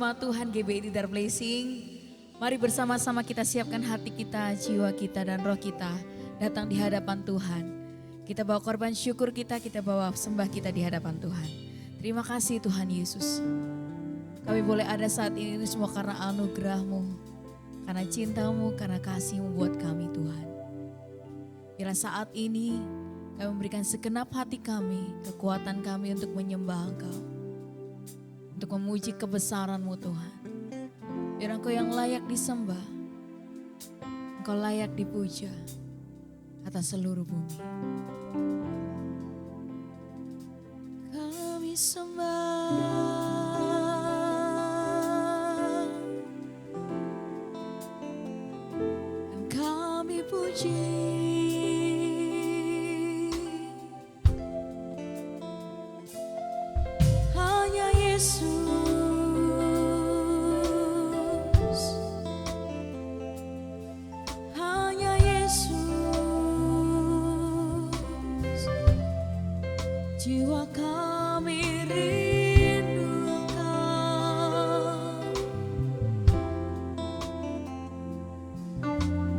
jemaat Tuhan GBI Leader Blessing. Mari bersama-sama kita siapkan hati kita, jiwa kita dan roh kita datang di hadapan Tuhan. Kita bawa korban syukur kita bawa sembah kita di hadapan Tuhan. Terima kasih Tuhan Yesus. Kami boleh ada saat ini semua karena anugerah-Mu, karena cinta-Mu, karena kasih-Mu buat kami Tuhan. Bila saat ini kami memberikan segenap hati kami, kekuatan kami untuk menyembah Engkau, untuk memuji kebesaran-Mu Tuhan. Biar Engkau yang layak disembah, Engkau layak dipuja atas seluruh bumi. Kami sembah, dan kami puji. Hanya Yesus. Jiwa kami rindu Engkau.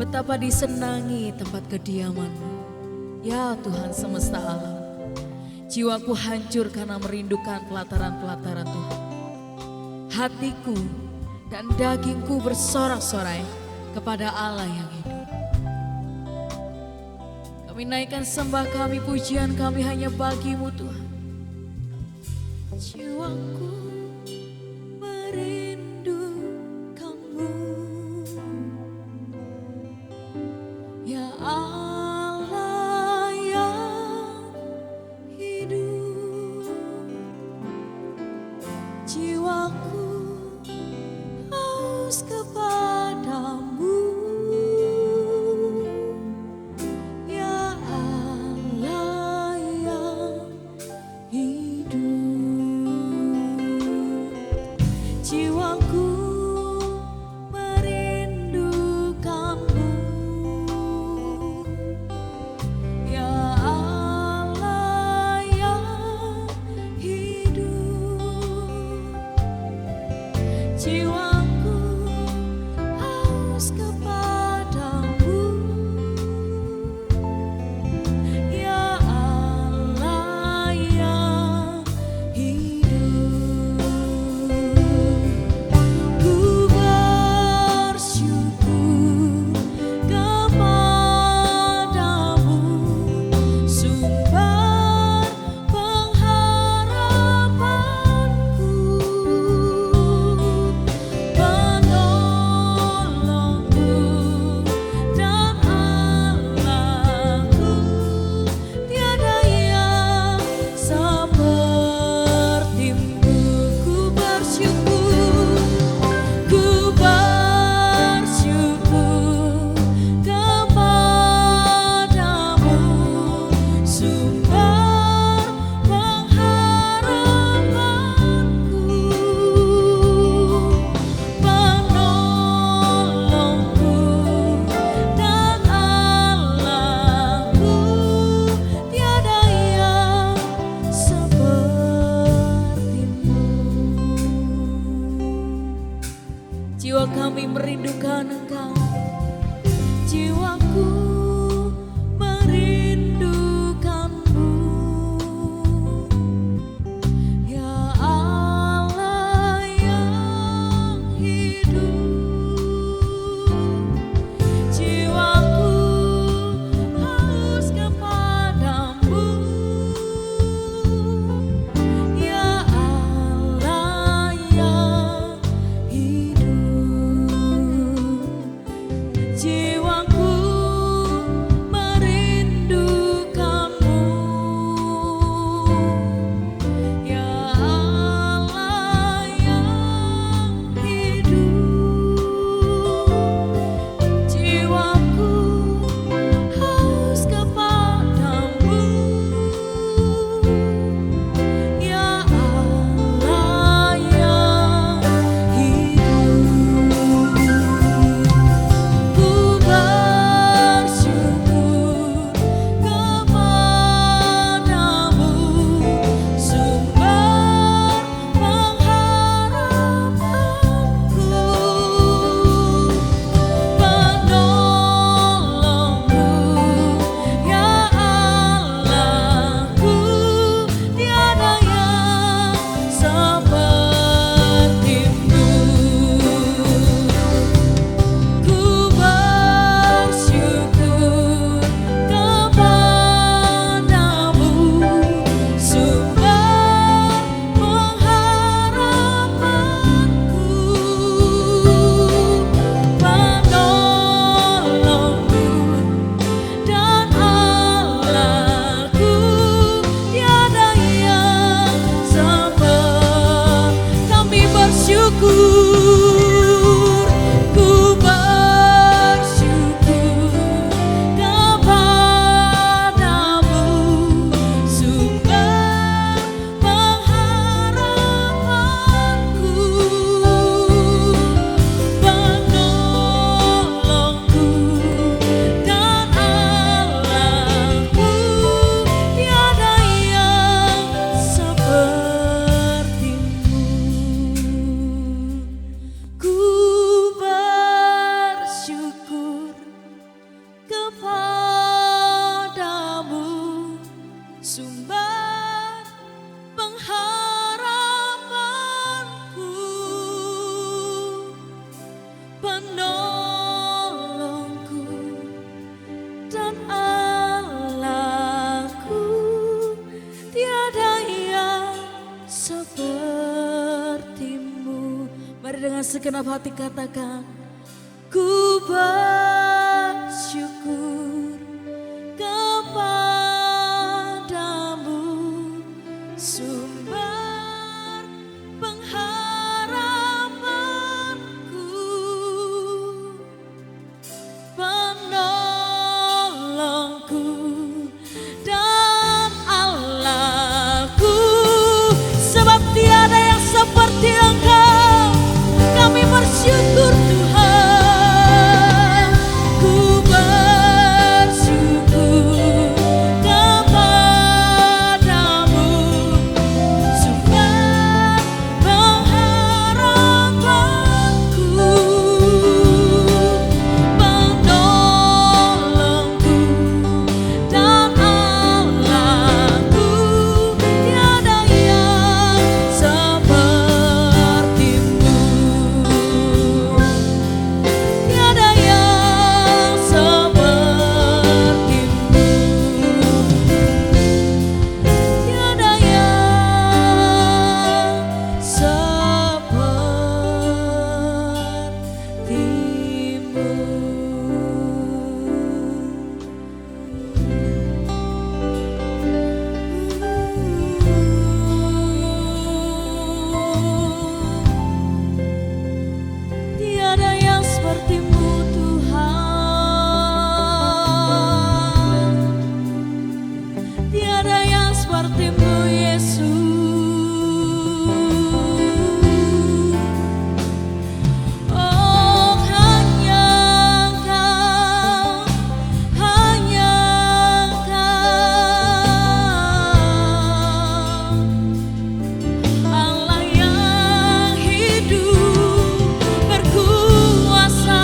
Betapa disenangi tempat kediaman-Mu, ya Tuhan semesta alam. Jiwaku hancur karena merindukan pelataran-pelataran Tuhan. Hatiku dan dagingku bersorak-sorai kepada Allah yang hidup. Kami naikkan sembah kami, pujian kami hanya bagi-Mu Tuhan. Jiwaku merindukan-Mu, ya Allah yang hidup. Jiwaku haus kepada-Mu, jiwaku haus kepada-Mu, ya Allah yang hidup. Ku bersyukur kepada-Mu, sumber pengharapanku. Jiwa kami merindukan Engkau, jiwaku merindukan-Mu, ya Allah yang hidup. Jiwaku haus kepada-Mu, ya Allah yang hidup. Jiwaku penolongku dan Allahku, tiada yang sepertimu. Mari dengan segenap hati katakan, ku bersyukur kepadamu, sumber pengharapanku, penolongku dan Allahku, sebab tiada yang seperti Engkau. Kami bersyukur Tuhan, ku bersyukur kepadamu, sumber pengharapanku, penolongku dan Allahku, tiada yang sepertimu, tiada yang sepertimu, tiada yang sepertimu. Tiada yang sepertimu Tuhan, tiada yang sepertimu Yesus. Oh hanya Engkau, hanya Engkau, Allah yang hidup berkuasa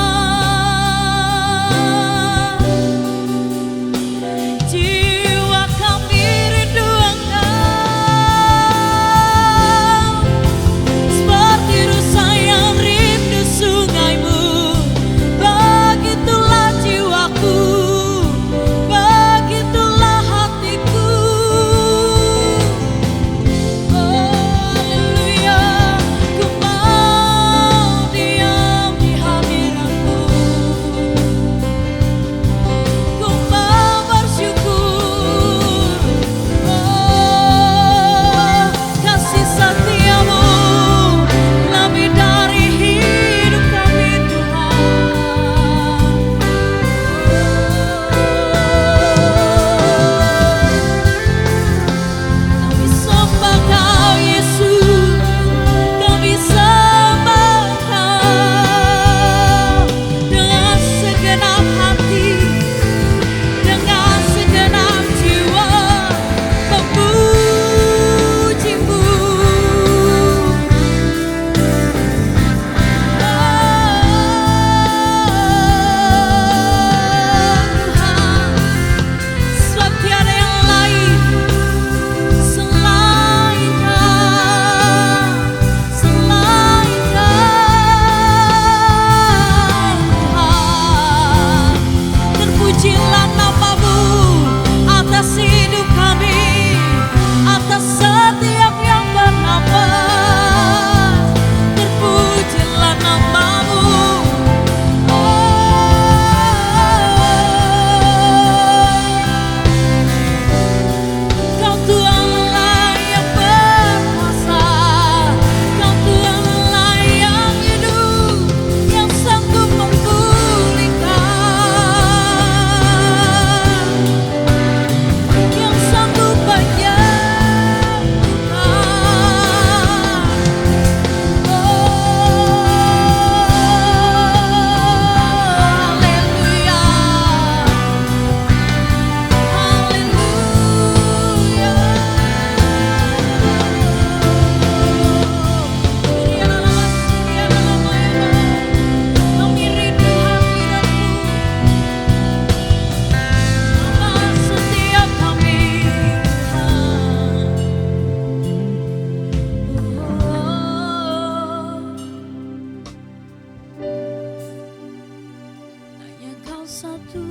satu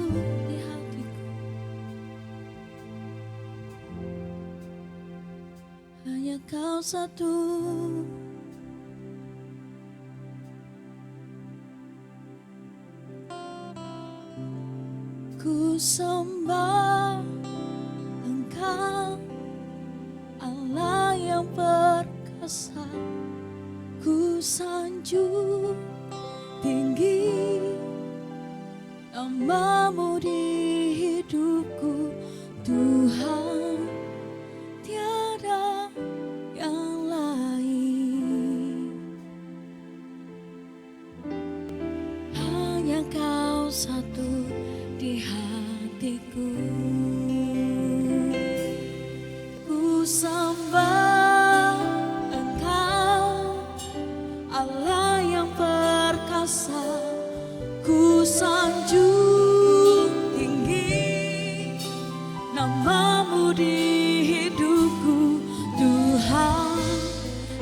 di hatiku, hanya kau satu. Ku sembah Engkau, Allah yang perkasa. Ku sanjung tinggi nama-Mu di hidupku, Tuhan, tiada yang lain. Hanya Kau satu di hatiku. Ku sembah Engkau, Allah yang perkasa. Ku sanjung tinggi nama-Mu di hidupku, Tuhan,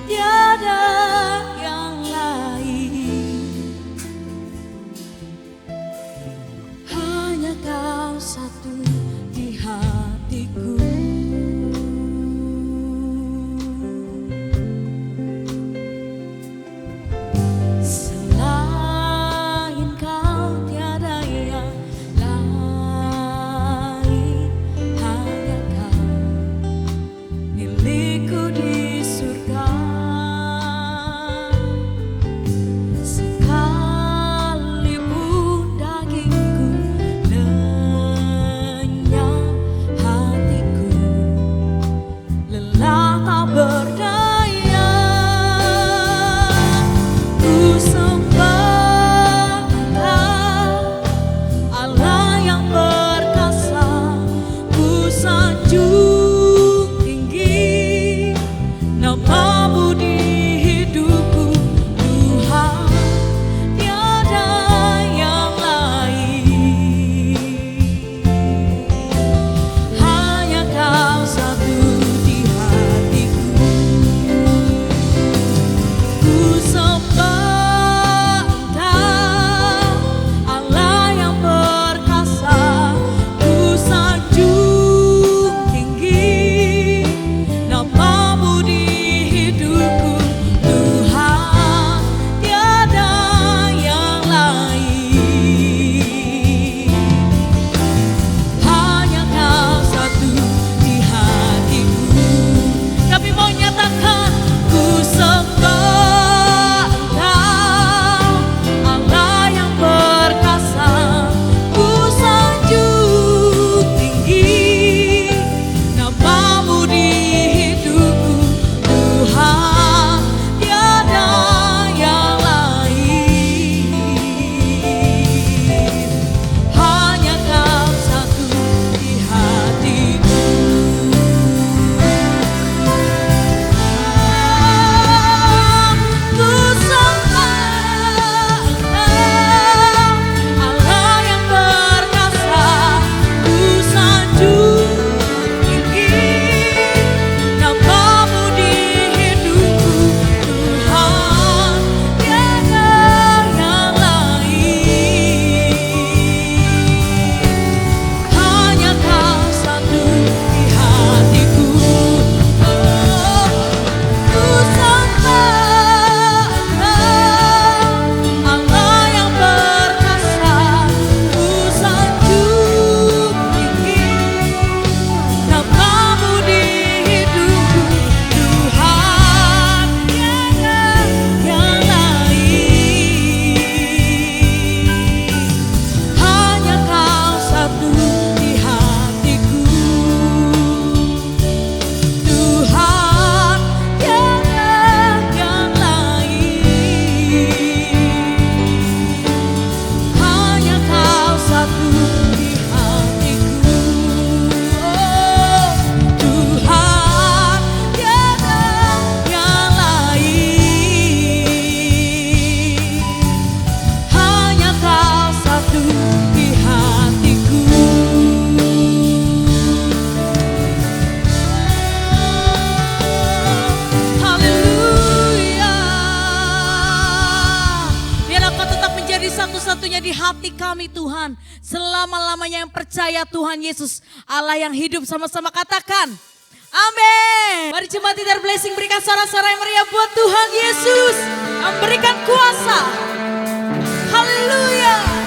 tiada yang lain. Hanya Kau satu. satu-satunya di hati kami Tuhan. Selama-lamanya yang percaya Tuhan Yesus, Allah yang hidup, sama-sama katakan amin. Mari jemaat Leader Blessing berikan suara-suara yang meriah buat Tuhan Yesus yang berikan kuasa. Haleluya.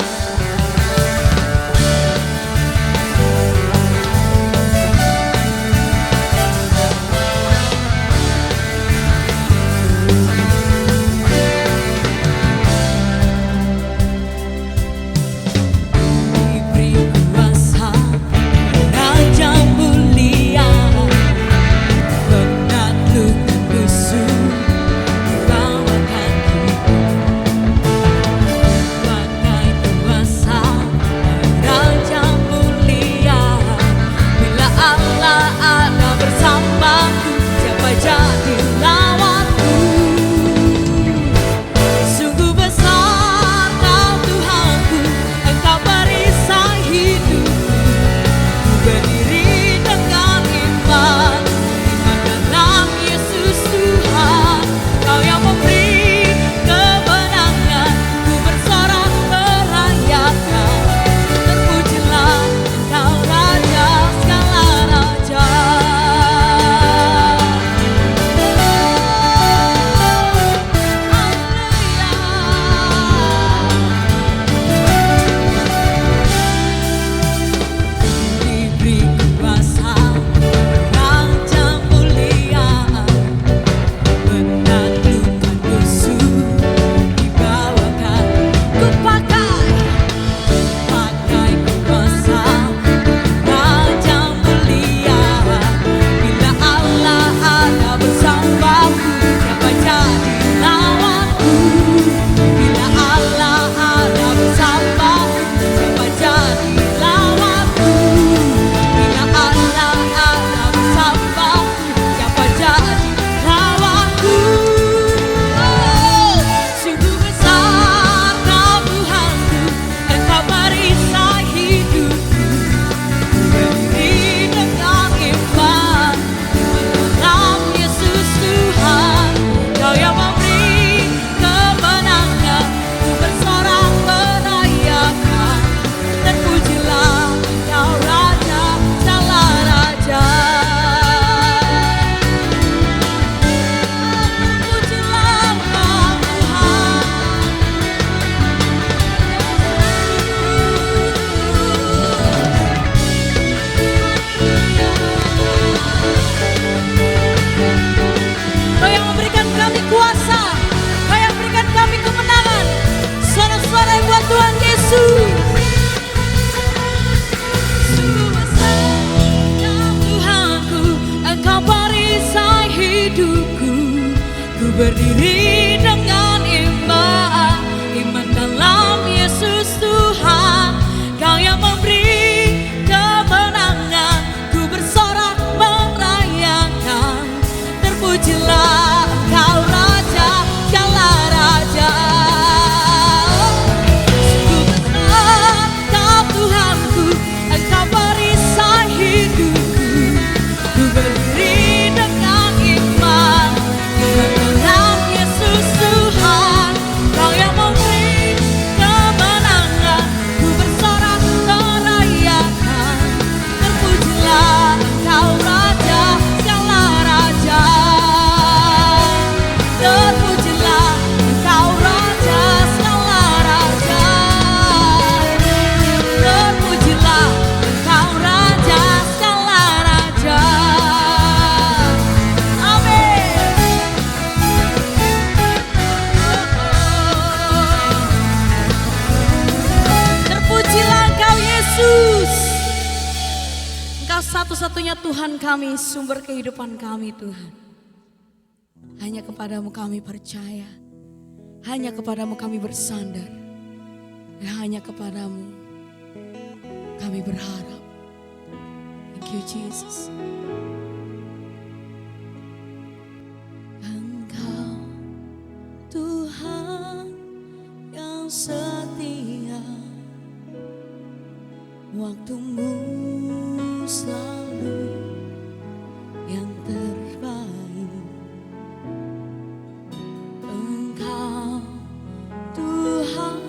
Berdiri dengan iman, iman dalam Yesus Tuhan. Kau yang memberi kemenangan, ku bersorak merayakan. Terpujilah Engkau Raja, segala raja. Sungguh besar Kau Tuhanku, Engkau perisai hidupku. Ku berdiri dengan iman, dalam Yesus Tuhan. Kau yang memberi kemenangan, ku bersorak merayakan. Terpujilah Engkau Raja, segala raja. Terpujilah Engkau Raja, segala raja. Terpujilah Engkau Raja, segala raja. Terpujilah Engkau Yesus. Engkau satu-satunya Tuhan kami, sumber kehidupan kami Tuhan. Hanya kepadamu kami percaya, hanya kepadamu kami bersandar, dan hanya kepadamu kami berharap. Thank you Jesus. Engkau Tuhan yang setia, waktumu selalu yang terbaik. Engkau Tuhan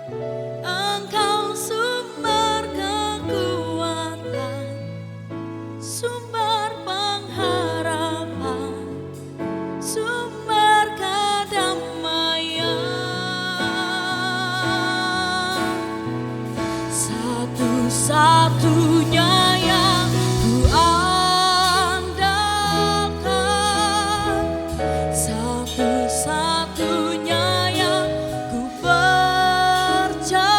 Engkau sumber kekuatan, sumber pengharapan, sumber kedamaian. Satu-satunya yang ku andalkan, satu-satunya yang ku percaya.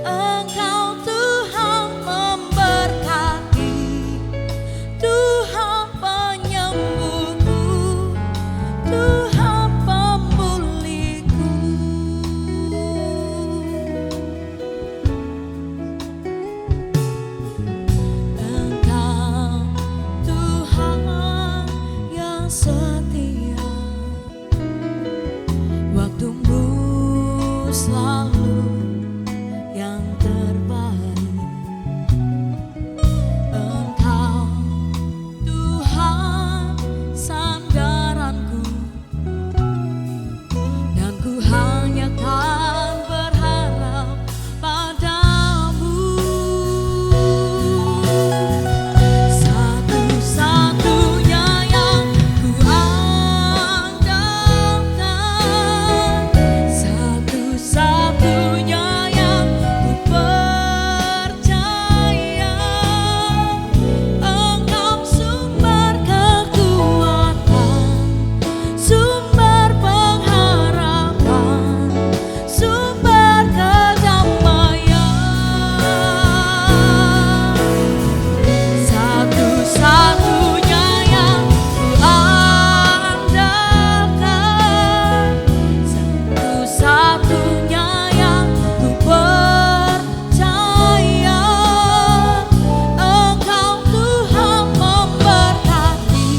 Engkau Tuhan memberkati, Tuhan penyembuhku, Tuhan pemulihku. Engkau Tuhan yang setia, waktumu selalu yang terbaik. Engkau Tuhan sandaranku, dan ku hanya kan berharap padamu. Satu-satunya yang ku andalkan, satu-satunya yang ku percaya. Engkau sumber kekuatan, sumber pengharapan, sumber kedamaian. Satu-satunya yang ku andalkan, satu-satunya yang ku percaya. Engkau Tuhan memberkati,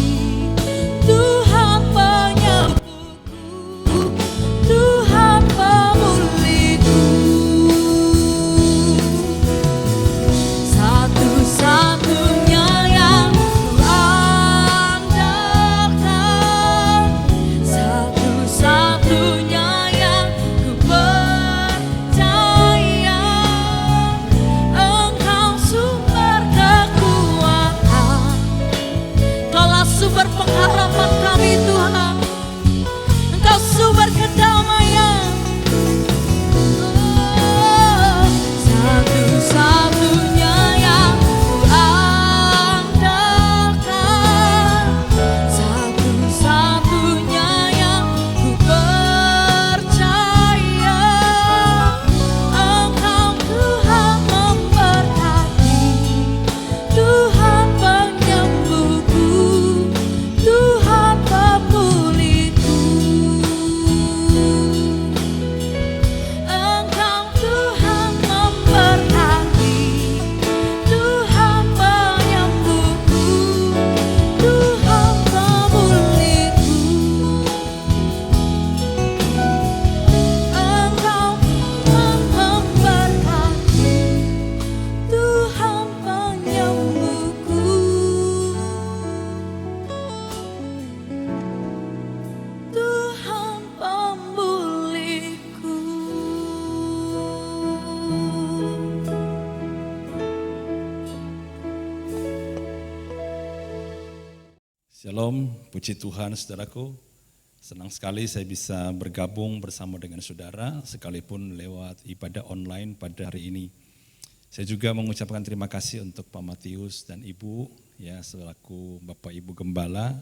Tuhan penyembuhku, Tuhan pemulihku. Satu-satunya yang ku andalkan, satu-satunya yang ku percaya. Engkau sumber kekuatan, Kaulah sumber pengharapan kami Tuhan. Engkau sumber kedamaian. Satu-satunya yang ku andalkan, satu-satunya yang ku percaya. Engkau Tuhan memberkati, Tuhan penyembuhku, Tuhan pemulihku. Engkau Tuhan memberkati, Tuhan penyembuhku, Tuhan pemulihku. Engkau Tuhan memberkati, Tuhan penyembuhku, Tuhan pemulihku. Shalom, puji Tuhan saudaraku. Senang sekali saya bisa bergabung bersama dengan saudara sekalipun lewat ibadah online pada hari ini. Saya juga mengucapkan terima kasih untuk Pak Matius dan Ibu ya selaku Bapak Ibu Gembala.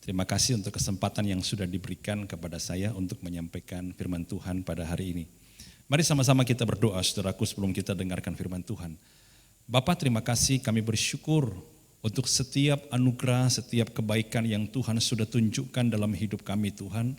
Terima kasih untuk kesempatan yang sudah diberikan kepada saya untuk menyampaikan firman Tuhan pada hari ini. Mari sama-sama kita berdoa saudaraku sebelum kita dengarkan firman Tuhan. Bapak terima kasih, kami bersyukur untuk setiap anugerah, setiap kebaikan yang Tuhan sudah tunjukkan dalam hidup kami Tuhan.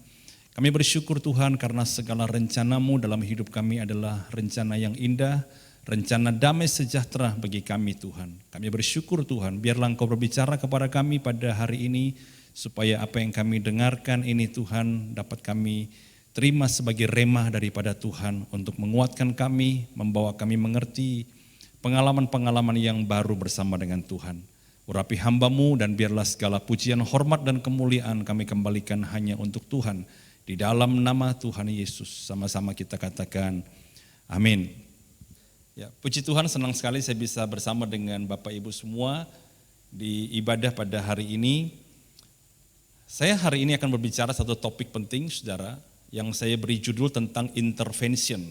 Kami bersyukur Tuhan karena segala rencana-Mu dalam hidup kami adalah rencana yang indah, rencana damai sejahtera bagi kami Tuhan. Kami bersyukur Tuhan, biarlah Engkau berbicara kepada kami pada hari ini, supaya apa yang kami dengarkan ini Tuhan dapat kami terima sebagai remah daripada Tuhan untuk menguatkan kami, membawa kami mengerti pengalaman-pengalaman yang baru bersama dengan Tuhan. Urapi hamba-Mu dan biarlah segala pujian, hormat dan kemuliaan kami kembalikan hanya untuk Tuhan Di dalam nama Tuhan Yesus, sama-sama kita katakan amin. Ya, puji Tuhan, senang sekali saya bisa bersama dengan Bapak Ibu semua di ibadah pada hari ini. Saya hari ini akan berbicara satu topik penting, saudara, yang saya beri judul tentang intervention.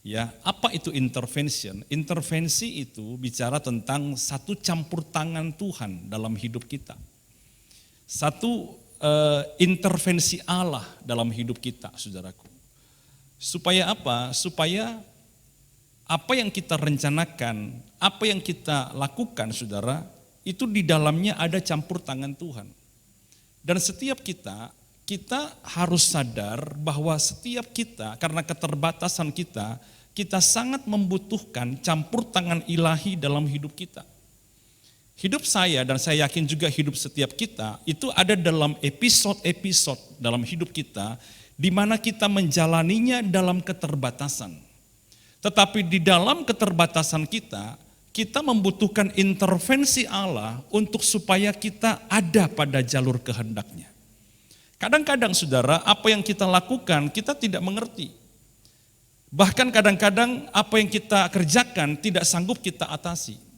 Ya, apa itu intervention? Intervensi itu bicara tentang satu campur tangan Tuhan dalam hidup kita. Satu intervensi Allah dalam hidup kita, saudaraku. Supaya apa? Supaya apa yang kita rencanakan, apa yang kita lakukan, saudara, itu di dalamnya ada campur tangan Tuhan. Dan setiap kita harus sadar bahwa setiap kita, karena keterbatasan kita sangat membutuhkan campur tangan ilahi dalam hidup kita. Hidup saya dan saya yakin juga hidup setiap kita itu ada dalam episode-episode dalam hidup kita di mana kita menjalaninya dalam keterbatasan. Tetapi di dalam keterbatasan kita membutuhkan intervensi Allah untuk supaya kita ada pada jalur kehendak-Nya. Kadang-kadang saudara, apa yang kita lakukan kita tidak mengerti. Bahkan kadang-kadang apa yang kita kerjakan tidak sanggup kita atasi.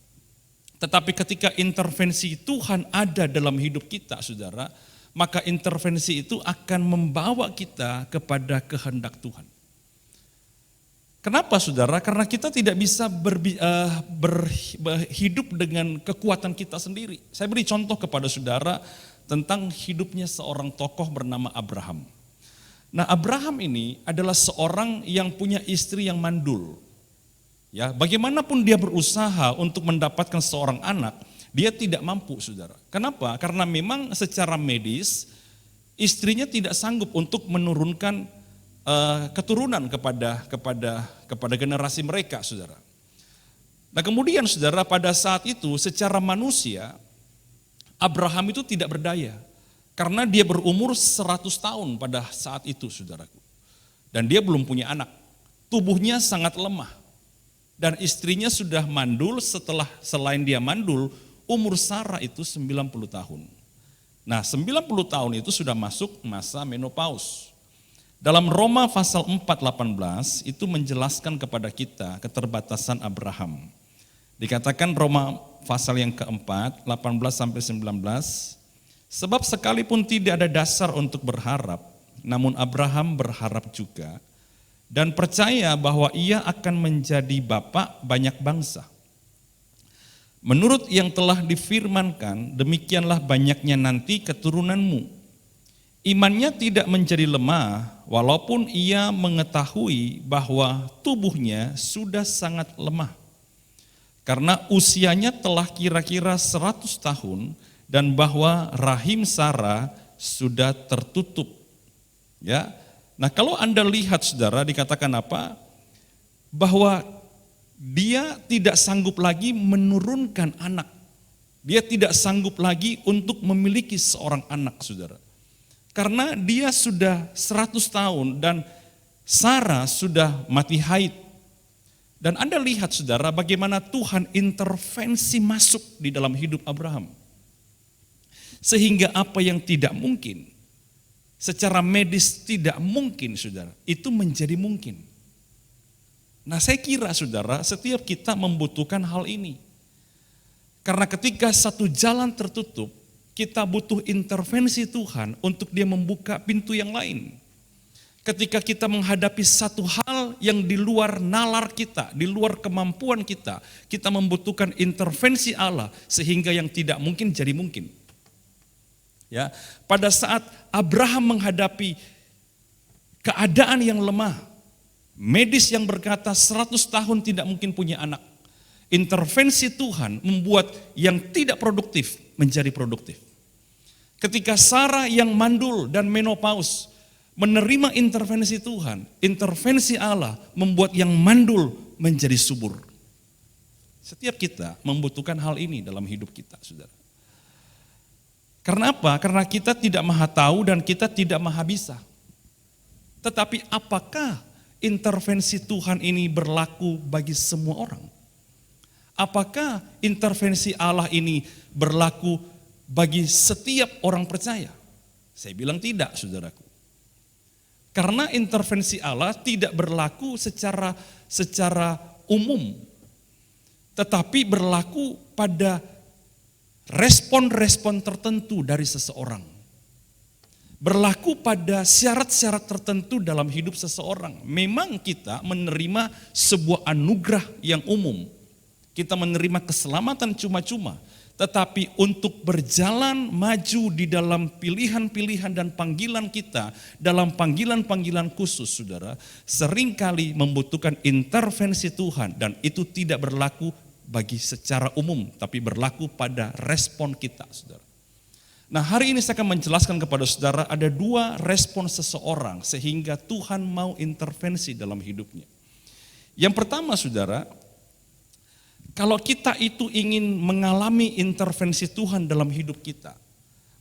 Tetapi ketika intervensi Tuhan ada dalam hidup kita, saudara, maka intervensi itu akan membawa kita kepada kehendak Tuhan. Kenapa, saudara? Karena kita tidak bisa hidup dengan kekuatan kita sendiri. Saya beri contoh kepada saudara tentang hidupnya seorang tokoh bernama Abraham. Nah, Abraham ini adalah seorang yang punya istri yang mandul. Ya, bagaimanapun dia berusaha untuk mendapatkan seorang anak, dia tidak mampu, saudara. Kenapa? Karena memang secara medis istrinya tidak sanggup untuk menurunkan keturunan kepada generasi mereka, saudara. Nah, kemudian saudara, pada saat itu secara manusia Abraham itu tidak berdaya karena dia berumur 100 tahun pada saat itu, saudaraku. Dan dia belum punya anak. Tubuhnya sangat lemah. Dan istrinya sudah mandul, selain dia mandul, umur Sarah itu 90 tahun. Nah, 90 tahun itu sudah masuk masa menopause. Dalam Roma pasal 4:18 itu menjelaskan kepada kita keterbatasan Abraham. Dikatakan Roma pasal yang keempat, 18-19, sebab sekalipun tidak ada dasar untuk berharap, namun Abraham berharap juga, dan percaya bahwa ia akan menjadi bapa banyak bangsa. Menurut yang telah difirmankan, demikianlah banyaknya nanti keturunanmu. Imannya tidak menjadi lemah, walaupun ia mengetahui bahwa tubuhnya sudah sangat lemah. Karena usianya telah kira-kira 100 tahun, dan bahwa rahim Sarah sudah tertutup. Ya. Nah, kalau Anda lihat, saudara, dikatakan apa? Bahwa dia tidak sanggup lagi menurunkan anak. Dia tidak sanggup lagi untuk memiliki seorang anak, saudara. Karena dia sudah 100 tahun dan Sarah sudah mati haid. Dan Anda lihat, saudara, bagaimana Tuhan intervensi masuk di dalam hidup Abraham. Sehingga apa yang tidak mungkin, secara medis tidak mungkin, saudara, itu menjadi mungkin. Nah, saya kira, saudara, setiap kita membutuhkan hal ini. Karena ketika satu jalan tertutup, kita butuh intervensi Tuhan untuk dia membuka pintu yang lain. Ketika kita menghadapi satu hal yang di luar nalar kita, di luar kemampuan kita membutuhkan intervensi Allah sehingga yang tidak mungkin jadi mungkin. Ya, pada saat Abraham menghadapi keadaan yang lemah, medis yang berkata 100 tahun tidak mungkin punya anak. Intervensi Tuhan membuat yang tidak produktif menjadi produktif. Ketika Sarah yang mandul dan menopause menerima intervensi Tuhan, intervensi Allah membuat yang mandul menjadi subur. Setiap kita membutuhkan hal ini dalam hidup kita, saudara. Karena apa? Karena kita tidak maha tahu dan kita tidak maha bisa. Tetapi apakah intervensi Tuhan ini berlaku bagi semua orang? Apakah intervensi Allah ini berlaku bagi setiap orang percaya? Saya bilang tidak, saudaraku. Karena intervensi Allah tidak berlaku secara umum, tetapi berlaku pada respon-respon tertentu dari seseorang. Berlaku pada syarat-syarat tertentu dalam hidup seseorang. Memang kita menerima sebuah anugerah yang umum. Kita menerima keselamatan cuma-cuma. Tetapi untuk berjalan maju di dalam pilihan-pilihan dan panggilan kita, dalam panggilan-panggilan khusus, saudara, seringkali membutuhkan intervensi Tuhan. Dan itu tidak berlaku bagi secara umum, tapi berlaku pada respon kita, saudara. Nah, hari ini saya akan menjelaskan kepada saudara ada 2 respon seseorang sehingga Tuhan mau intervensi dalam hidupnya. Yang pertama, saudara, kalau kita itu ingin mengalami intervensi Tuhan dalam hidup kita,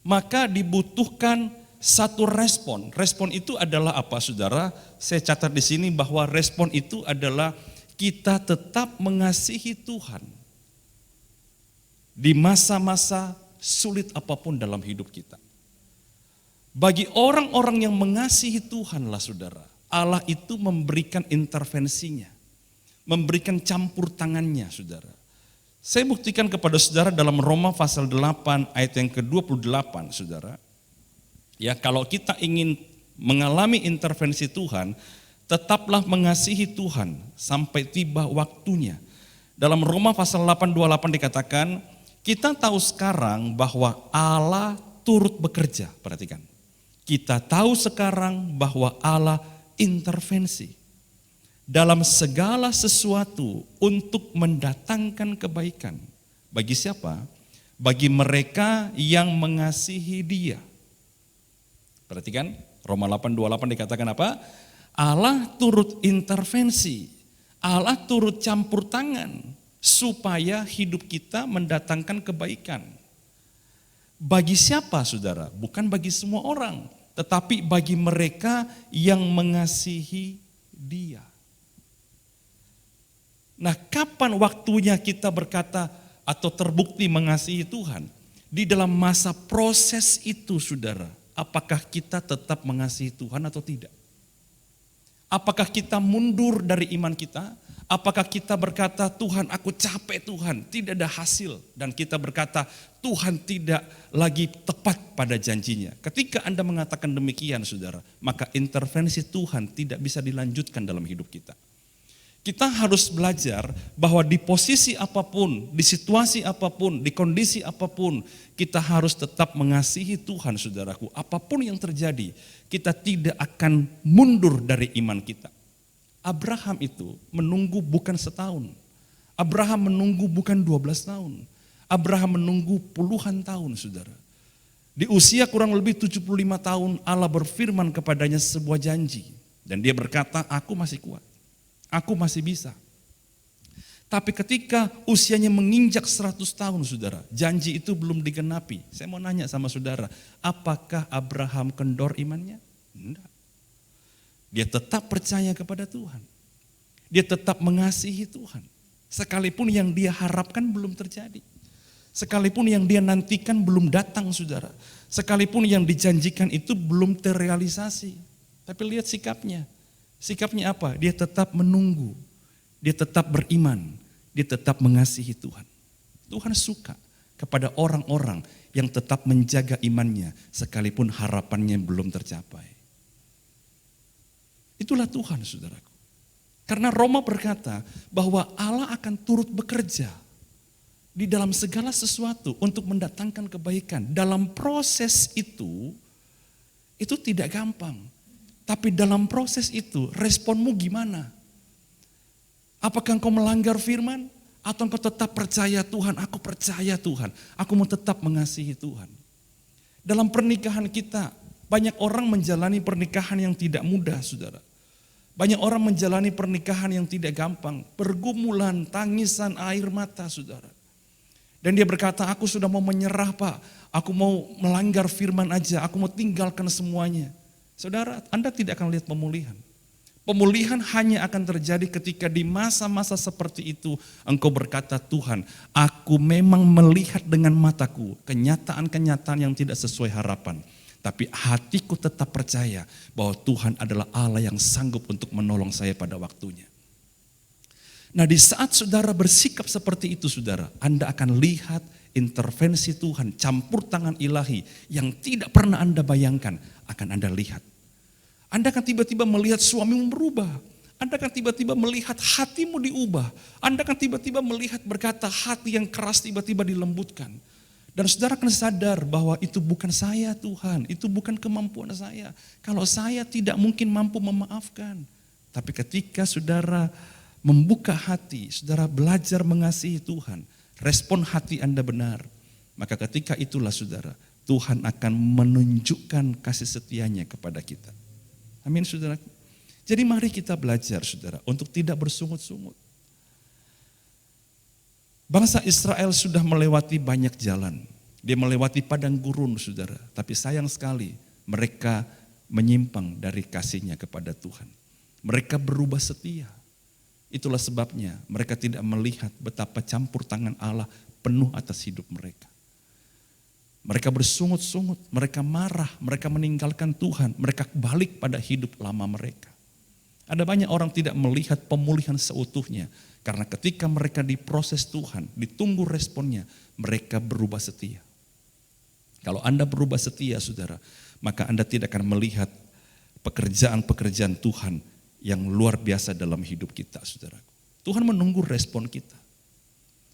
maka dibutuhkan satu respon. Respon itu adalah apa, saudara? Saya catat di sini bahwa respon itu adalah kita tetap mengasihi Tuhan di masa-masa sulit apapun dalam hidup kita. Bagi orang-orang yang mengasihi Tuhanlah, saudara, Allah itu memberikan intervensinya, memberikan campur tangannya, saudara. Saya buktikan kepada saudara dalam Roma pasal 8 ayat yang ke-28, saudara. Ya, kalau kita ingin mengalami intervensi Tuhan, tetaplah mengasihi Tuhan sampai tiba waktunya. Dalam Roma pasal 8:28 dikatakan, kita tahu sekarang bahwa Allah turut bekerja. Perhatikan. Kita tahu sekarang bahwa Allah intervensi dalam segala sesuatu untuk mendatangkan kebaikan. Bagi siapa? Bagi mereka yang mengasihi Dia. Perhatikan, Roma 8:28 dikatakan apa? Allah turut intervensi, Allah turut campur tangan supaya hidup kita mendatangkan kebaikan. Bagi siapa, saudara? Bukan bagi semua orang, tetapi bagi mereka yang mengasihi Dia. Nah, kapan waktunya kita berkata atau terbukti mengasihi Tuhan? Di dalam masa proses itu, saudara, apakah kita tetap mengasihi Tuhan atau tidak? Apakah kita mundur dari iman kita? Apakah kita berkata, Tuhan aku capek Tuhan, tidak ada hasil. Dan kita berkata, Tuhan tidak lagi tepat pada janjinya. Ketika Anda mengatakan demikian, saudara, maka intervensi Tuhan tidak bisa dilanjutkan dalam hidup kita. Kita harus belajar bahwa di posisi apapun, di situasi apapun, di kondisi apapun, kita harus tetap mengasihi Tuhan, saudaraku. Apapun yang terjadi, kita tidak akan mundur dari iman kita. Abraham itu menunggu bukan setahun. Abraham menunggu bukan 12 tahun. Abraham menunggu puluhan tahun, saudara. Di usia kurang lebih 75 tahun, Allah berfirman kepadanya sebuah janji. Dan dia berkata, aku masih kuat. Aku masih bisa. Tapi ketika usianya menginjak 100 tahun, saudara, janji itu belum digenapi. Saya mau nanya sama saudara, apakah Abraham kendor imannya? Enggak. Dia tetap percaya kepada Tuhan. Dia tetap mengasihi Tuhan. Sekalipun yang dia harapkan belum terjadi. Sekalipun yang dia nantikan belum datang, saudara. Sekalipun yang dijanjikan itu belum terrealisasi. Tapi lihat sikapnya. Sikapnya apa? Dia tetap menunggu, dia tetap beriman, dia tetap mengasihi Tuhan. Tuhan suka kepada orang-orang yang tetap menjaga imannya sekalipun harapannya belum tercapai. Itulah Tuhan, saudaraku. Karena Roma berkata bahwa Allah akan turut bekerja di dalam segala sesuatu untuk mendatangkan kebaikan. Dalam proses itu tidak gampang. Tapi dalam proses itu, responmu gimana? Apakah engkau melanggar firman? Atau engkau tetap percaya Tuhan, aku percaya Tuhan, aku mau tetap mengasihi Tuhan. Dalam pernikahan kita, banyak orang menjalani pernikahan yang tidak mudah, saudara. Banyak orang menjalani pernikahan yang tidak gampang. Pergumulan, tangisan, air mata, saudara. Dan dia berkata, aku sudah mau menyerah Pak, aku mau melanggar firman aja, aku mau tinggalkan semuanya. Saudara, Anda tidak akan lihat pemulihan. Pemulihan hanya akan terjadi ketika di masa-masa seperti itu engkau berkata, Tuhan, aku memang melihat dengan mataku kenyataan-kenyataan yang tidak sesuai harapan. Tapi hatiku tetap percaya bahwa Tuhan adalah Allah yang sanggup untuk menolong saya pada waktunya. Nah, di saat saudara bersikap seperti itu, saudara, Anda akan lihat intervensi Tuhan, campur tangan ilahi yang tidak pernah Anda bayangkan akan Anda lihat. Anda akan tiba-tiba melihat suamimu berubah. Anda akan tiba-tiba melihat hatimu diubah. Anda akan tiba-tiba melihat berkata hati yang keras tiba-tiba dilembutkan. Dan saudara akan sadar bahwa itu bukan saya Tuhan, itu bukan kemampuan saya. Kalau saya tidak mungkin mampu memaafkan. Tapi ketika saudara membuka hati, saudara belajar mengasihi Tuhan, respon hati Anda benar. Maka ketika itulah saudara, Tuhan akan menunjukkan kasih setianya kepada kita. Amin saudara. Jadi mari kita belajar saudara untuk tidak bersungut-sungut. Bangsa Israel sudah melewati banyak jalan. Dia melewati padang gurun saudara. Tapi sayang sekali mereka menyimpang dari kasihnya kepada Tuhan. Mereka berubah setia. Itulah sebabnya mereka tidak melihat betapa campur tangan Allah penuh atas hidup mereka. Mereka bersungut-sungut, mereka marah, mereka meninggalkan Tuhan. Mereka balik pada hidup lama mereka. Ada banyak orang tidak melihat pemulihan seutuhnya. Karena ketika mereka diproses Tuhan, ditunggu responnya, mereka berubah setia. Kalau Anda berubah setia saudara, maka Anda tidak akan melihat pekerjaan-pekerjaan Tuhan yang luar biasa dalam hidup kita saudara. Tuhan menunggu respon kita.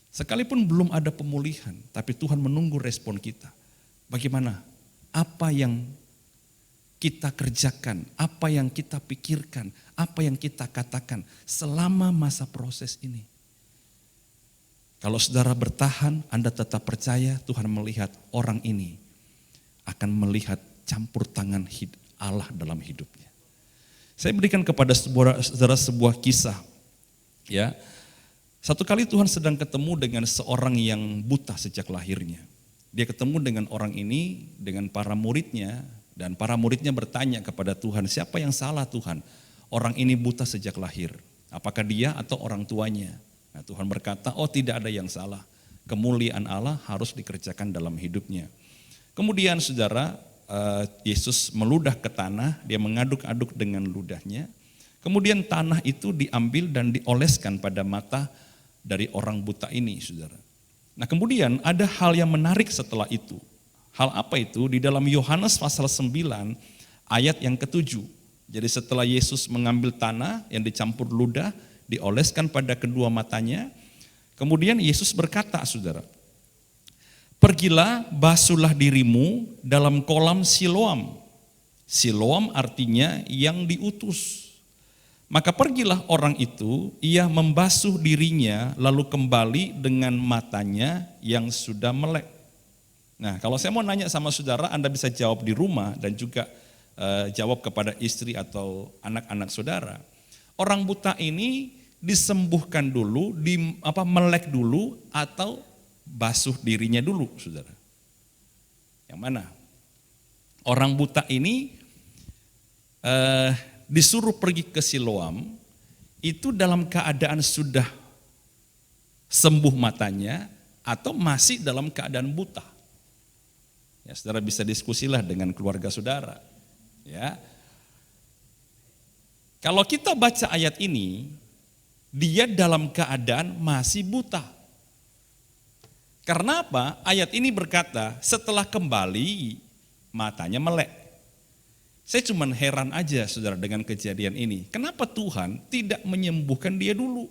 Sekalipun belum ada pemulihan, tapi Tuhan menunggu respon kita. Bagaimana? Apa yang kita kerjakan, apa yang kita pikirkan, apa yang kita katakan selama masa proses ini. Kalau saudara bertahan, Anda tetap percaya Tuhan melihat orang ini akan melihat campur tangan Allah dalam hidupnya. Saya berikan kepada saudara sebuah kisah. Ya, satu kali Tuhan sedang ketemu dengan seorang yang buta sejak lahirnya. Dia ketemu dengan orang ini, dengan para muridnya. Dan para muridnya bertanya kepada Tuhan, siapa yang salah Tuhan? Orang ini buta sejak lahir. Apakah dia atau orang tuanya? Nah, Tuhan berkata, oh tidak ada yang salah. Kemuliaan Allah harus dikerjakan dalam hidupnya. Kemudian saudara, Yesus meludah ke tanah, dia mengaduk-aduk dengan ludahnya. Kemudian tanah itu diambil dan dioleskan pada mata dari orang buta ini saudara. Nah kemudian ada hal yang menarik setelah itu. Hal apa itu? Di dalam Yohanes pasal 9 ayat yang ke-7. Jadi setelah Yesus mengambil tanah yang dicampur ludah, dioleskan pada kedua matanya. Kemudian Yesus berkata saudara, pergilah basuhlah dirimu dalam kolam Siloam. Siloam artinya yang diutus. Maka pergilah orang itu, ia membasuh dirinya lalu kembali dengan matanya yang sudah melek. Nah, kalau saya mau nanya sama saudara, Anda bisa jawab di rumah dan juga jawab kepada istri atau anak-anak saudara. Orang buta ini disembuhkan dulu, melek dulu atau basuh dirinya dulu, saudara? Yang mana? Orang buta ini disuruh pergi ke Siloam, itu dalam keadaan sudah sembuh matanya atau masih dalam keadaan buta. Ya, saudara bisa diskusilah dengan keluarga saudara. Ya. Kalau kita baca ayat ini, dia dalam keadaan masih buta. Karena apa? Ayat ini berkata, setelah kembali matanya melek. Saya cuma heran aja saudara dengan kejadian ini. Kenapa Tuhan tidak menyembuhkan dia dulu?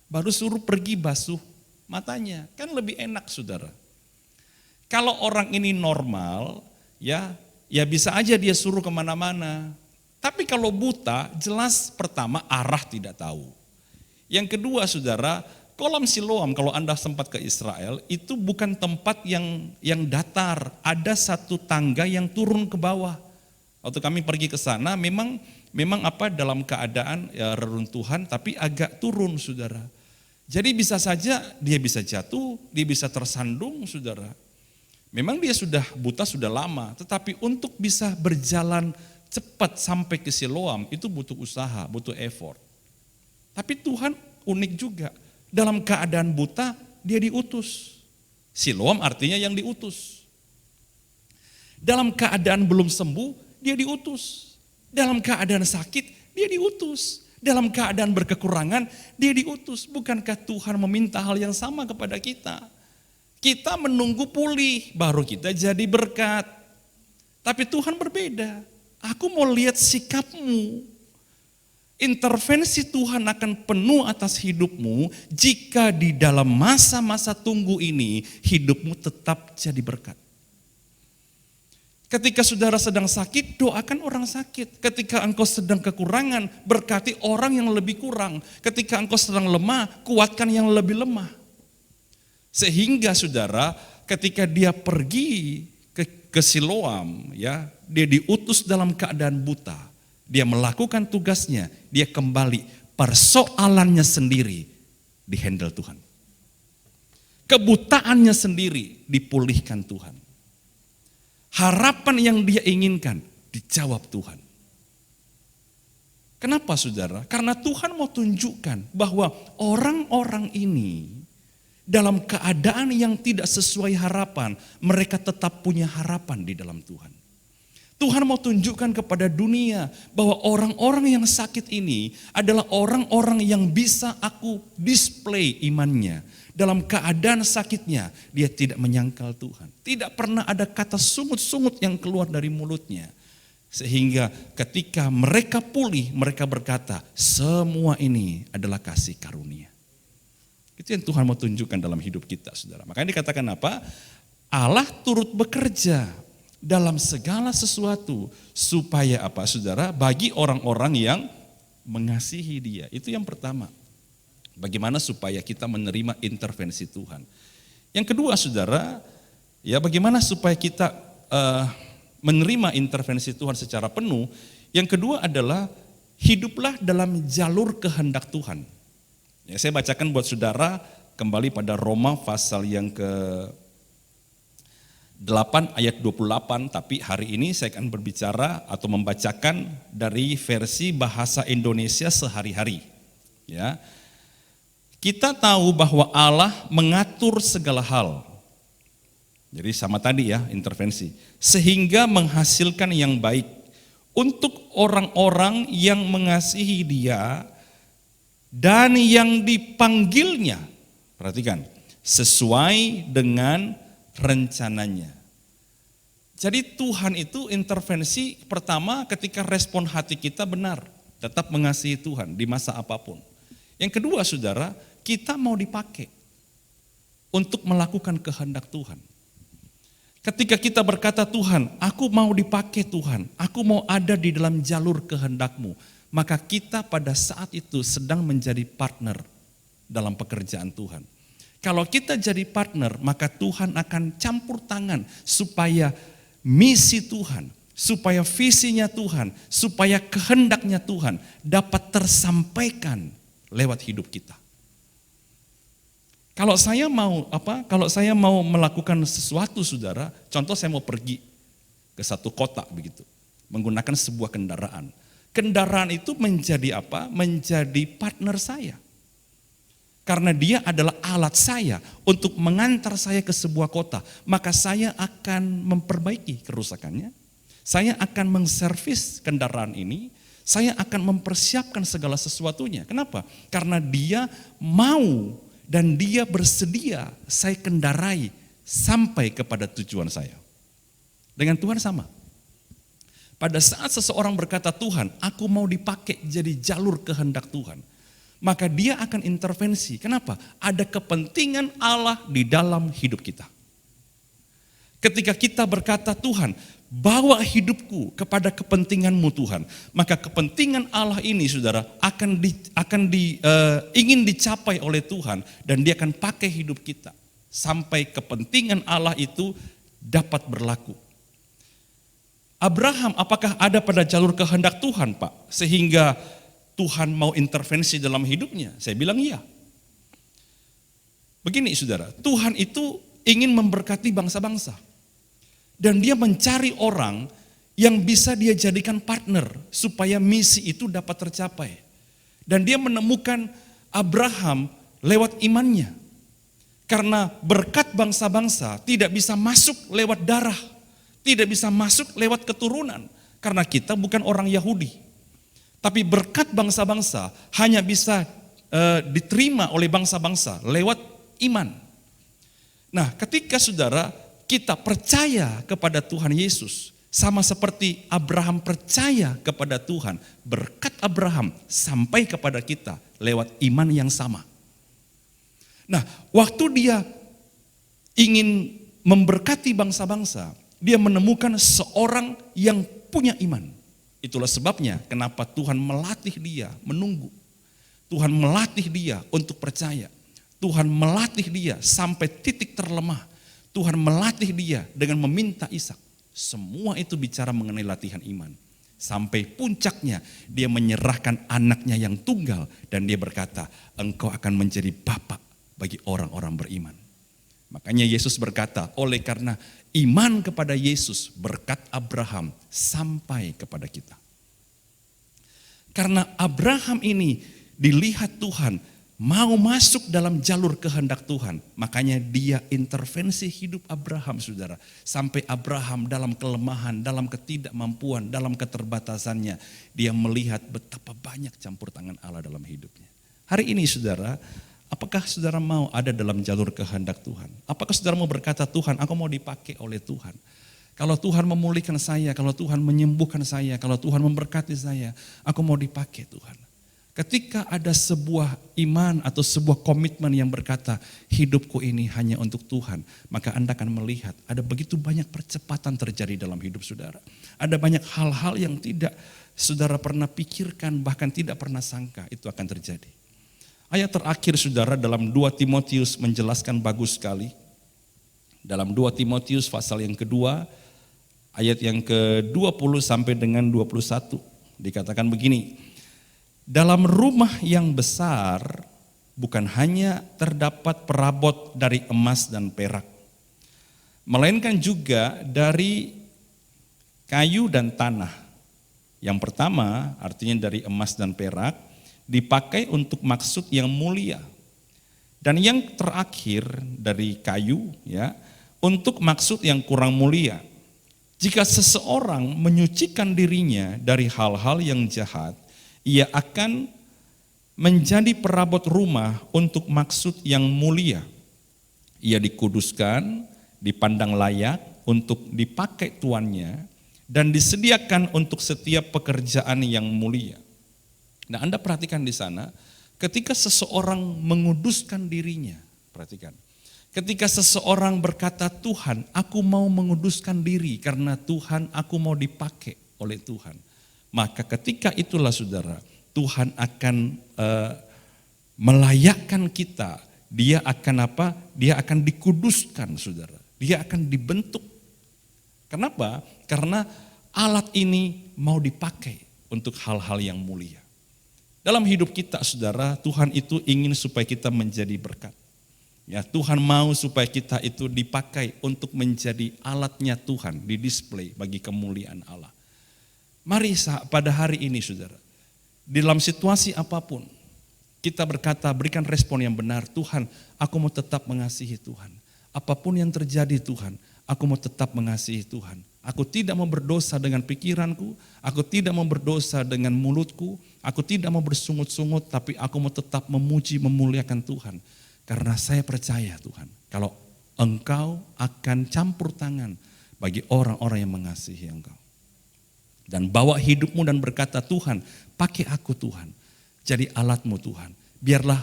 Baru suruh pergi basuh matanya. Kan lebih enak saudara. Kalau orang ini normal, ya bisa aja dia suruh kemana-mana. Tapi kalau buta, jelas pertama arah tidak tahu. Yang kedua saudara, kolam Siloam kalau Anda sempat ke Israel, itu bukan tempat yang datar. Ada satu tangga yang turun ke bawah. Waktu kami pergi ke sana, memang dalam keadaan ya, reruntuhan, tapi agak turun saudara. Jadi bisa saja dia bisa jatuh, dia bisa tersandung saudara. Memang dia sudah buta sudah lama, tetapi untuk bisa berjalan cepat sampai ke Siloam itu butuh usaha, butuh effort. Tapi Tuhan unik juga, dalam keadaan buta dia diutus. Siloam artinya yang diutus. Dalam keadaan belum sembuh, dia diutus. Dalam keadaan sakit, dia diutus. Dalam keadaan berkekurangan, dia diutus. Bukankah Tuhan meminta hal yang sama kepada kita? Kita menunggu pulih, baru kita jadi berkat. Tapi Tuhan berbeda. Aku mau lihat sikapmu. Intervensi Tuhan akan penuh atas hidupmu jika di dalam masa-masa tunggu ini hidupmu tetap jadi berkat. Ketika saudara sedang sakit, doakan orang sakit. Ketika engkau sedang kekurangan, berkati orang yang lebih kurang. Ketika engkau sedang lemah, kuatkan yang lebih lemah. Sehingga saudara, ketika dia pergi ke Siloam, ya, dia diutus dalam keadaan buta. Dia melakukan tugasnya, dia kembali. Persoalannya sendiri dihandle Tuhan. Kebutaannya sendiri dipulihkan Tuhan. Harapan yang dia inginkan dijawab Tuhan. Kenapa saudara? Karena Tuhan mau tunjukkan bahwa orang-orang ini dalam keadaan yang tidak sesuai harapan, mereka tetap punya harapan di dalam Tuhan. Tuhan mau tunjukkan kepada dunia bahwa orang-orang yang sakit ini adalah orang-orang yang bisa aku display imannya. Dalam keadaan sakitnya, dia tidak menyangkal Tuhan. Tidak pernah ada kata sungut-sungut yang keluar dari mulutnya. Sehingga ketika mereka pulih, mereka berkata, semua ini adalah kasih karunia. Itu yang Tuhan mau tunjukkan dalam hidup kita, saudara. Makanya dikatakan apa? Allah turut bekerja dalam segala sesuatu. Supaya apa, saudara? Bagi orang-orang yang mengasihi dia. Itu yang pertama. Bagaimana supaya kita menerima intervensi Tuhan. Yang kedua saudara, ya bagaimana supaya kita menerima intervensi Tuhan secara penuh. Yang kedua adalah hiduplah dalam jalur kehendak Tuhan. Ya, saya bacakan buat saudara kembali pada Roma pasal yang ke-8 ayat 28. Tapi hari ini saya akan berbicara atau membacakan dari versi bahasa Indonesia sehari-hari. Ya. Kita tahu bahwa Allah mengatur segala hal. Jadi sama tadi ya, intervensi. Sehingga menghasilkan yang baik untuk orang-orang yang mengasihi Dia dan yang dipanggilnya. Perhatikan, sesuai dengan rencananya. Jadi Tuhan itu intervensi pertama ketika respon hati kita benar. Tetap mengasihi Tuhan di masa apapun. Yang kedua saudara, kita mau dipakai untuk melakukan kehendak Tuhan. Ketika kita berkata Tuhan, aku mau dipakai Tuhan, aku mau ada di dalam jalur kehendak-Mu, maka kita pada saat itu sedang menjadi partner dalam pekerjaan Tuhan. Kalau kita jadi partner, maka Tuhan akan campur tangan supaya misi Tuhan, supaya visinya Tuhan, supaya kehendaknya Tuhan dapat tersampaikan lewat hidup kita. Kalau saya mau melakukan sesuatu saudara, contoh saya mau pergi ke satu kota begitu, menggunakan sebuah kendaraan. Kendaraan itu menjadi apa? Menjadi partner saya. Karena dia adalah alat saya untuk mengantar saya ke sebuah kota, maka saya akan memperbaiki kerusakannya. Saya akan menservis kendaraan ini. Saya akan mempersiapkan segala sesuatunya. Kenapa? Karena dia mau dan dia bersedia saya kendarai sampai kepada tujuan saya. Dengan Tuhan sama. Pada saat seseorang berkata, Tuhan, aku mau dipakai jadi jalur kehendak Tuhan. Maka dia akan intervensi. Kenapa? Ada kepentingan Allah di dalam hidup kita. Ketika kita berkata, Tuhan, bawa hidupku kepada kepentingan-Mu Tuhan. Maka kepentingan Allah ini saudara ingin dicapai oleh Tuhan. Dan dia akan pakai hidup kita. Sampai kepentingan Allah itu dapat berlaku. Abraham apakah ada pada jalur kehendak Tuhan Pak? Sehingga Tuhan mau intervensi dalam hidupnya? Saya bilang iya. Begini saudara, Tuhan itu ingin memberkati bangsa-bangsa. Dan dia mencari orang yang bisa dia jadikan partner supaya misi itu dapat tercapai. Dan dia menemukan Abraham lewat imannya. Karena berkat bangsa-bangsa tidak bisa masuk lewat darah, Tidak bisa masuk lewat keturunan karena kita bukan orang Yahudi. Tapi berkat bangsa-bangsa hanya bisa diterima oleh bangsa-bangsa lewat iman. Nah, ketika saudara kita percaya kepada Tuhan Yesus, sama seperti Abraham percaya kepada Tuhan, berkat Abraham sampai kepada kita lewat iman yang sama. Nah, waktu dia ingin memberkati bangsa-bangsa, dia menemukan seorang yang punya iman. Itulah sebabnya kenapa Tuhan melatih dia menunggu. Tuhan melatih dia untuk percaya. Tuhan melatih dia sampai titik terlemah. Tuhan melatih dia dengan meminta Ishak. Semua itu bicara mengenai latihan iman. Sampai puncaknya dia menyerahkan anaknya yang tunggal dan dia berkata, engkau akan menjadi bapa bagi orang-orang beriman. Makanya Yesus berkata, oleh karena iman kepada Yesus berkat Abraham sampai kepada kita. Karena Abraham ini dilihat Tuhan mau masuk dalam jalur kehendak Tuhan. Makanya dia intervensi hidup Abraham, saudara. Sampai Abraham dalam kelemahan, dalam ketidakmampuan, dalam keterbatasannya. Dia melihat betapa banyak campur tangan Allah dalam hidupnya. Hari ini saudara, apakah saudara mau ada dalam jalur kehendak Tuhan? Apakah saudara mau berkata, Tuhan aku mau dipakai oleh Tuhan. Kalau Tuhan memulihkan saya, kalau Tuhan menyembuhkan saya, kalau Tuhan memberkati saya, aku mau dipakai Tuhan. Ketika ada sebuah iman atau sebuah komitmen yang berkata, hidupku ini hanya untuk Tuhan, maka Anda akan melihat ada begitu banyak percepatan terjadi dalam hidup saudara. Ada banyak hal-hal yang tidak saudara pernah pikirkan, bahkan tidak pernah sangka itu akan terjadi. Ayat terakhir saudara dalam 2 Timotius menjelaskan bagus sekali. Dalam 2 Timotius pasal yang kedua, ayat yang ke-20 sampai dengan 21, dikatakan begini. Dalam rumah yang besar bukan hanya terdapat perabot dari emas dan perak, melainkan juga dari kayu dan tanah. Yang pertama artinya dari emas dan perak, dipakai untuk maksud yang mulia. Dan yang terakhir dari kayu ya, untuk maksud yang kurang mulia. Jika seseorang menyucikan dirinya dari hal-hal yang jahat, ia akan menjadi perabot rumah untuk maksud yang mulia. Ia dikuduskan, dipandang layak untuk dipakai tuannya, dan disediakan untuk setiap pekerjaan yang mulia. Nah, Anda perhatikan di sana, ketika seseorang menguduskan dirinya, perhatikan. Ketika seseorang berkata, Tuhan, aku mau menguduskan diri karena Tuhan, aku mau dipakai oleh Tuhan. Maka ketika itulah saudara, Tuhan akan melayakkan kita. Dia akan apa? Dia akan dikuduskan saudara. Dia akan dibentuk. Kenapa? Karena alat ini mau dipakai untuk hal-hal yang mulia. Dalam hidup kita saudara, Tuhan itu ingin supaya kita menjadi berkat. Ya, Tuhan mau supaya kita itu dipakai untuk menjadi alatnya Tuhan, didisplay bagi kemuliaan Allah. Mari pada hari ini saudara, dalam situasi apapun, kita berkata berikan respon yang benar, Tuhan aku mau tetap mengasihi Tuhan. Apapun yang terjadi Tuhan, aku mau tetap mengasihi Tuhan. Aku tidak mau berdosa dengan pikiranku, aku tidak mau berdosa dengan mulutku, aku tidak mau bersungut-sungut, tapi aku mau tetap memuji, memuliakan Tuhan. Karena saya percaya Tuhan, kalau Engkau akan campur tangan bagi orang-orang yang mengasihi Engkau. Dan bawa hidupmu dan berkata, Tuhan pakai aku Tuhan, jadi alatmu Tuhan. Biarlah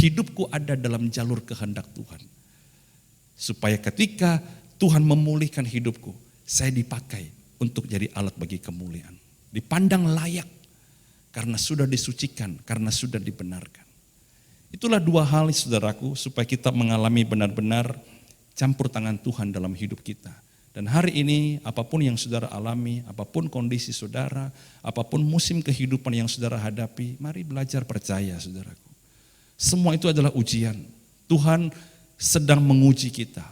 hidupku ada dalam jalur kehendak Tuhan. Supaya ketika Tuhan memulihkan hidupku, saya dipakai untuk jadi alat bagi kemuliaan. Dipandang layak karena sudah disucikan, karena sudah dibenarkan. Itulah dua hal saudaraku supaya kita mengalami benar-benar campur tangan Tuhan dalam hidup kita. Dan hari ini apapun yang saudara alami, apapun kondisi saudara, apapun musim kehidupan yang saudara hadapi, mari belajar percaya saudaraku. Semua itu adalah ujian. Tuhan sedang menguji kita.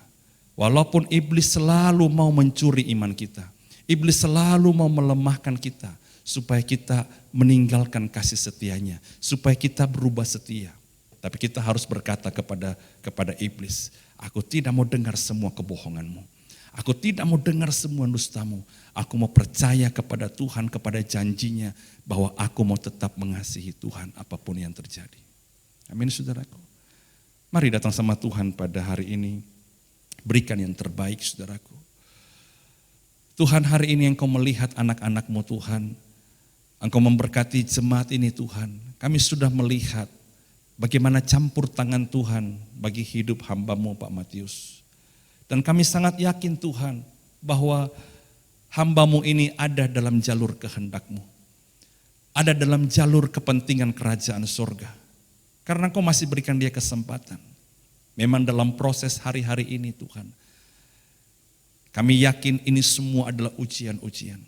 Walaupun iblis selalu mau mencuri iman kita. Iblis selalu mau melemahkan kita. Supaya kita meninggalkan kasih setianya. Supaya kita berubah setia. Tapi kita harus berkata kepada iblis, aku tidak mau dengar semua kebohonganmu. Aku tidak mau dengar semua dustamu. Aku mau percaya kepada Tuhan, kepada janjinya bahwa aku mau tetap mengasihi Tuhan apapun yang terjadi. Amin saudaraku. Mari datang sama Tuhan pada hari ini. Berikan yang terbaik saudaraku. Tuhan, hari ini Engkau melihat anak-anak-Mu Tuhan. Engkau memberkati jemaat ini Tuhan. Kami sudah melihat bagaimana campur tangan Tuhan bagi hidup hamba-Mu Pak Matius. Dan kami sangat yakin Tuhan bahwa hamba-Mu ini ada dalam jalur kehendak-Mu. Ada dalam jalur kepentingan kerajaan surga. Karena Engkau masih berikan dia kesempatan. Memang dalam proses hari-hari ini Tuhan. Kami yakin ini semua adalah ujian-ujian.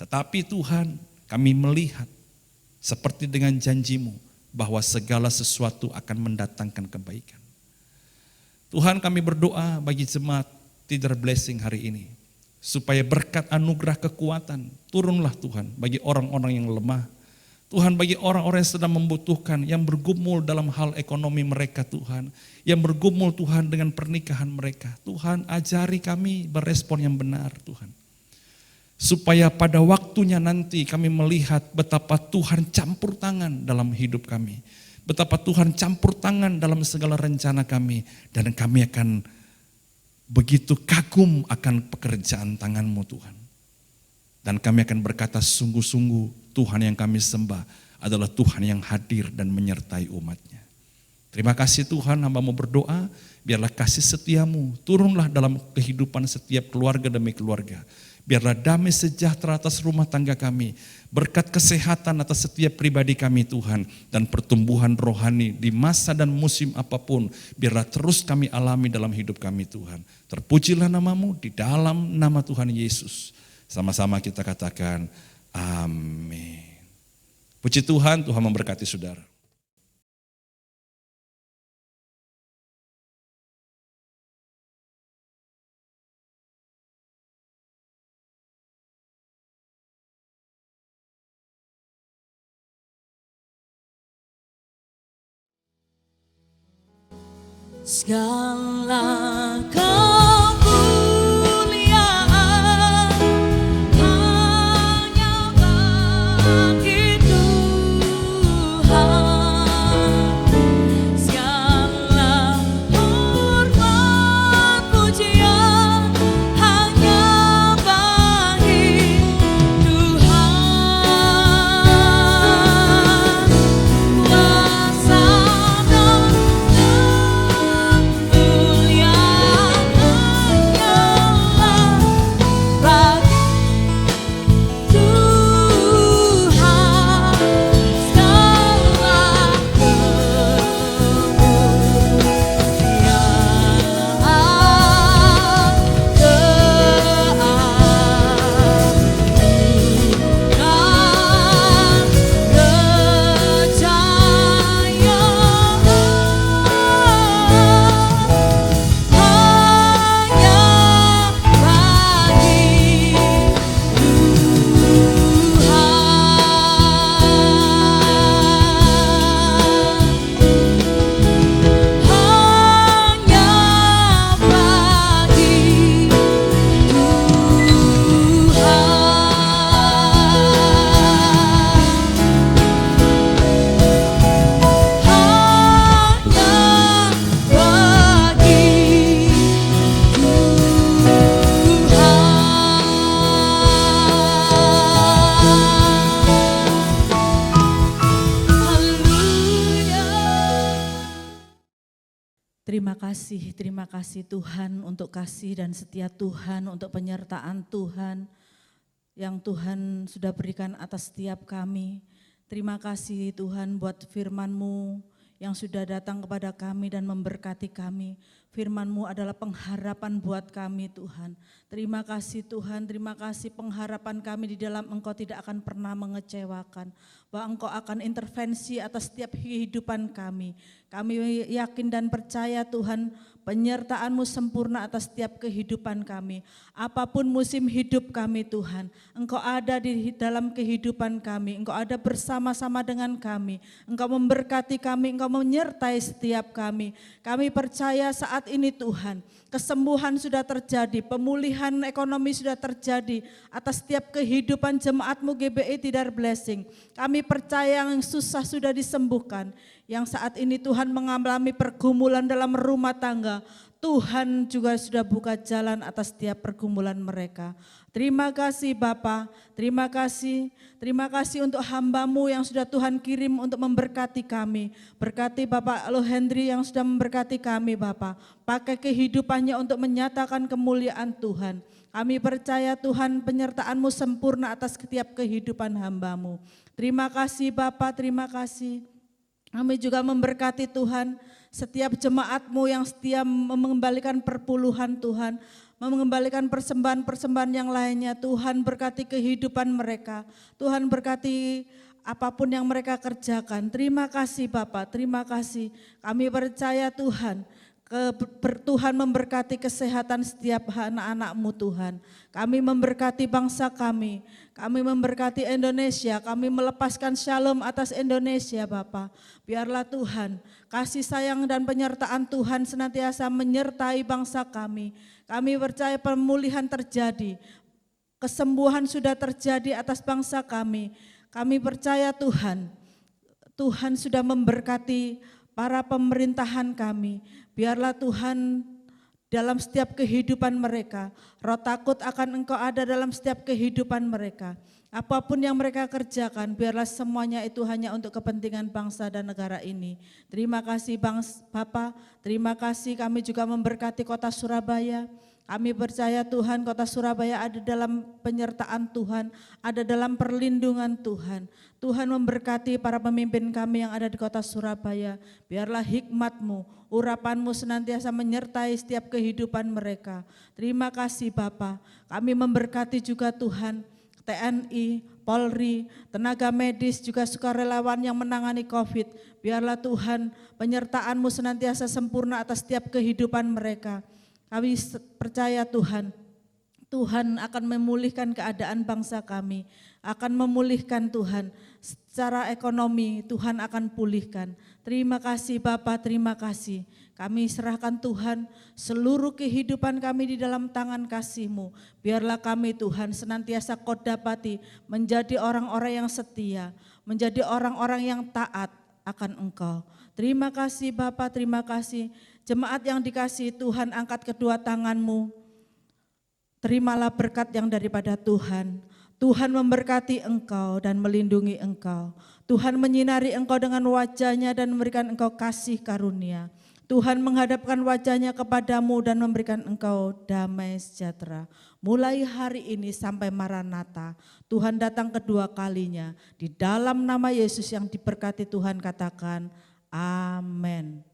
Tetapi Tuhan, kami melihat seperti dengan janji-Mu bahwa segala sesuatu akan mendatangkan kebaikan. Tuhan, kami berdoa bagi jemaat Tidar Blessing hari ini. Supaya berkat anugerah kekuatan turunlah Tuhan bagi orang-orang yang lemah. Tuhan, bagi orang-orang yang sedang membutuhkan, yang bergumul dalam hal ekonomi mereka Tuhan. Yang bergumul Tuhan dengan pernikahan mereka. Tuhan, ajari kami berespon yang benar Tuhan. Supaya pada waktunya nanti kami melihat betapa Tuhan campur tangan dalam hidup kami. Betapa Tuhan campur tangan dalam segala rencana kami. Dan kami akan begitu kagum akan pekerjaan tangan-Mu Tuhan. Dan kami akan berkata sungguh-sungguh Tuhan yang kami sembah adalah Tuhan yang hadir dan menyertai umat-Nya. Terima kasih Tuhan, hamba-Mu berdoa, biarlah kasih setia-Mu turunlah dalam kehidupan setiap keluarga demi keluarga. Biarlah damai sejahtera atas rumah tangga kami. Berkat kesehatan atas setiap pribadi kami Tuhan. Dan pertumbuhan rohani di masa dan musim apapun. Biarlah terus kami alami dalam hidup kami Tuhan. Terpujilah nama-Mu di dalam nama Tuhan Yesus. Sama-sama kita katakan amin. Puji Tuhan, Tuhan memberkati saudara. Segala kemuliaan hanya bagi Tuhan. Segala hormat pujian hanya bagi Tuhan. Kuasa dan Terima kasih Tuhan untuk kasih dan setia Tuhan, untuk penyertaan Tuhan yang Tuhan sudah berikan atas setiap kami. Terima kasih Tuhan buat firman-Mu yang sudah datang kepada kami dan memberkati kami. Firman-Mu adalah pengharapan buat kami Tuhan. Terima kasih Tuhan, terima kasih pengharapan kami di dalam Engkau tidak akan pernah mengecewakan. Bahwa Engkau akan intervensi atas setiap kehidupan kami. Kami yakin dan percaya Tuhan, penyertaan-Mu sempurna atas setiap kehidupan kami. Apapun musim hidup kami Tuhan, Engkau ada di dalam kehidupan kami. Engkau ada bersama-sama dengan kami. Engkau memberkati kami, Engkau menyertai setiap kami. Kami percaya saat ini Tuhan, kesembuhan sudah terjadi, pemulihan ekonomi sudah terjadi atas setiap kehidupan jemaat-Mu GBI Tidar Blessing. Kami percaya yang susah sudah disembuhkan, yang saat ini Tuhan mengalami pergumulan dalam rumah tangga, Tuhan juga sudah buka jalan atas setiap pergumulan mereka. Terima kasih Bapa, terima kasih untuk hamba-Mu yang sudah Tuhan kirim untuk memberkati kami. Berkati Bapak Lo Hendri yang sudah memberkati kami Bapa, pakai kehidupannya untuk menyatakan kemuliaan Tuhan. Kami percaya Tuhan penyertaan-Mu sempurna atas setiap kehidupan hamba-Mu. Terima kasih Bapa, terima kasih. Kami juga memberkati Tuhan setiap jemaat-Mu yang setia mengembalikan perpuluhan Tuhan, mengembalikan persembahan-persembahan yang lainnya. Tuhan berkati kehidupan mereka, Tuhan berkati apapun yang mereka kerjakan. Terima kasih Bapak, terima kasih. Kami percaya Tuhan, Tuhan memberkati kesehatan setiap anak-anak-Mu Tuhan. Kami memberkati bangsa kami memberkati Indonesia, kami melepaskan shalom atas Indonesia Bapa. Biarlah Tuhan, kasih sayang dan penyertaan Tuhan senantiasa menyertai bangsa kami. Kami percaya pemulihan terjadi, kesembuhan sudah terjadi atas bangsa kami. Kami percaya Tuhan sudah memberkati para pemerintahan kami. Biarlah Tuhan dalam setiap kehidupan mereka, roh takut akan Engkau ada dalam setiap kehidupan mereka. Apapun yang mereka kerjakan, biarlah semuanya itu hanya untuk kepentingan bangsa dan negara ini. Terima kasih Bapak, terima kasih. Kami juga memberkati kota Surabaya. Kami percaya Tuhan, kota Surabaya ada dalam penyertaan Tuhan, ada dalam perlindungan Tuhan. Tuhan memberkati para pemimpin kami yang ada di kota Surabaya. Biarlah hikmat-Mu, urapan-Mu senantiasa menyertai setiap kehidupan mereka. Terima kasih Bapa. Kami memberkati juga Tuhan, TNI, Polri, tenaga medis, juga sukarelawan yang menangani COVID. Biarlah Tuhan, penyertaan-Mu senantiasa sempurna atas setiap kehidupan mereka. Kami percaya Tuhan akan memulihkan keadaan bangsa kami, akan memulihkan Tuhan secara ekonomi, Tuhan akan pulihkan. Terima kasih Bapa, terima kasih. Kami serahkan Tuhan seluruh kehidupan kami di dalam tangan kasih-Mu. Biarlah kami Tuhan senantiasa Kau dapati menjadi orang-orang yang setia, menjadi orang-orang yang taat akan Engkau. Terima kasih Bapa, terima kasih. Jemaat yang dikasihi Tuhan, angkat kedua tangan-Mu. Terimalah berkat yang daripada Tuhan. Tuhan memberkati engkau dan melindungi engkau. Tuhan menyinari engkau dengan wajah-Nya dan memberikan engkau kasih karunia. Tuhan menghadapkan wajah-Nya kepadamu dan memberikan engkau damai sejahtera. Mulai hari ini sampai Maranatha, Tuhan datang kedua kalinya. Di dalam nama Yesus yang diberkati Tuhan katakan, amin.